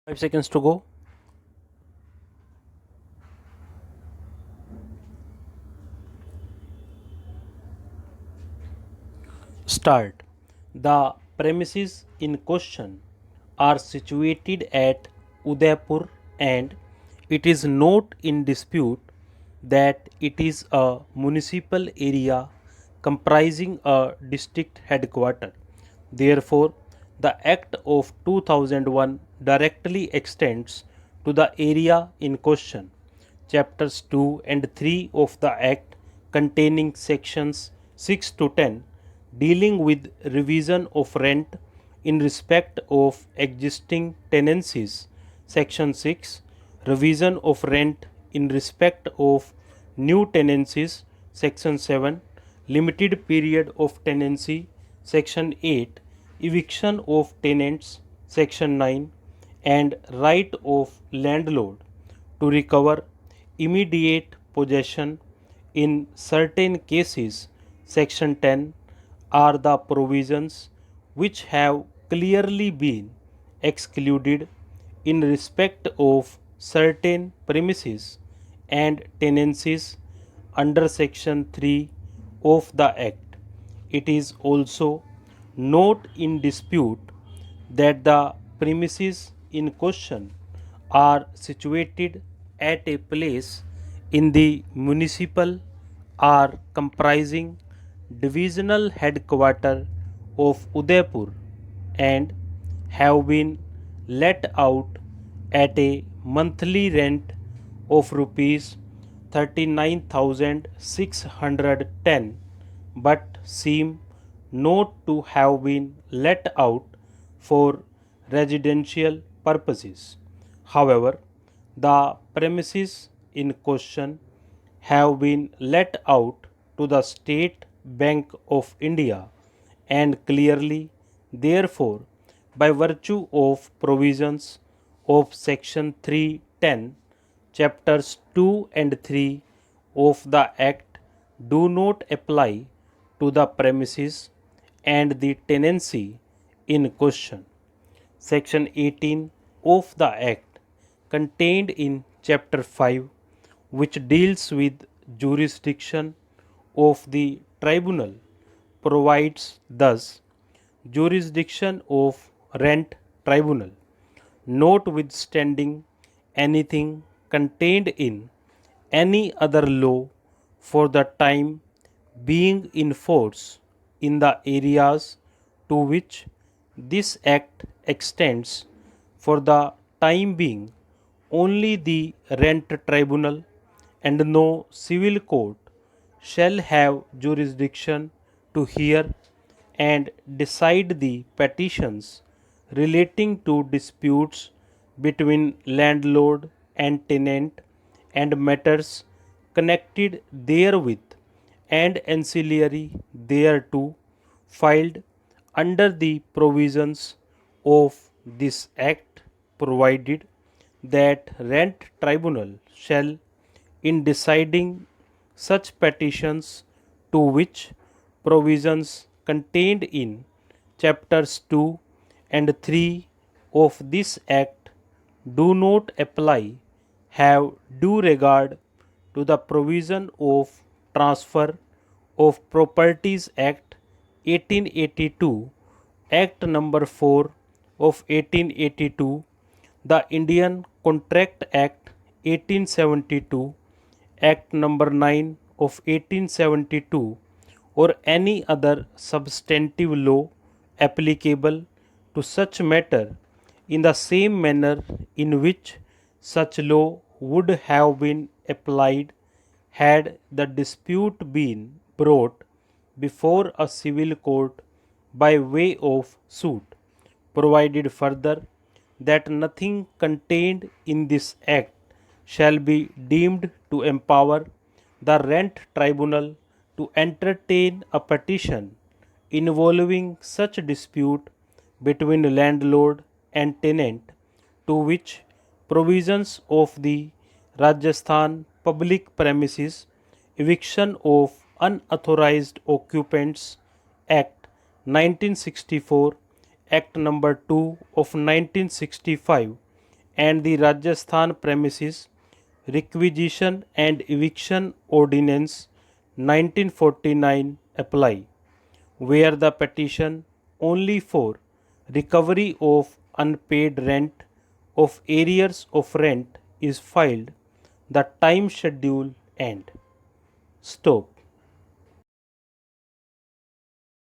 5 seconds to go. Start. The premises in question are situated at Udaipur, and it is not in dispute that it is a municipal area comprising a district headquarter. Therefore, the Act of 2001 directly extends to the area in question. Chapters 2 and 3 of the Act, containing sections 6 to 10, dealing with revision of rent in respect of existing tenancies. Section 6, revision of rent in respect of new tenancies. Section 7, limited period of tenancy. Section 8, eviction of tenants. Section 9, and right of landlord to recover immediate possession in certain cases. Section 10 are the provisions which have clearly been excluded in respect of certain premises and tenancies under Section 3 of the Act. It is also not in dispute that the premises in question are situated at a place in the municipal or comprising divisional headquarter of Udaipur and have been let out at a monthly rent of rupees 39,610, but seem not to have been let out for residential purposes. However, the premises in question have been let out to the State Bank of India, and clearly, therefore, by virtue of provisions of Section 310, Chapters 2 and 3 of the Act do not apply to the premises and the tenancy in question. Section 18 of the Act, contained in Chapter 5, which deals with jurisdiction of the tribunal, provides thus: jurisdiction of rent tribunal, notwithstanding anything contained in any other law for the time being in force in the areas to which this Act extends, for the time being only the rent tribunal and no civil court shall have jurisdiction to hear and decide the petitions relating to disputes between landlord and tenant and matters connected therewith and ancillary thereto, filed under the provisions of this Act, provided that rent tribunal shall, in deciding such petitions to which provisions contained in chapters 2 and 3 of this Act do not apply, have due regard to the provision of Transfer of Properties Act 1882, Act number 4 of 1882, the Indian Contract Act 1872, Act number 9 of 1872, or any other substantive law applicable to such matter in the same manner in which such law would have been applied had the dispute been brought before a civil court by way of suit, provided further that nothing contained in this Act shall be deemed to empower the rent tribunal to entertain a petition involving such dispute between landlord and tenant, to which provisions of the Rajasthan Public Premises Eviction of Unauthorized Occupants Act 1964, Act number 2 of 1965, and the Rajasthan Premises Requisition and Eviction Ordinance 1949 apply, where the petition only for recovery of unpaid rent of arrears of rent is filed, the time schedule end. Stop.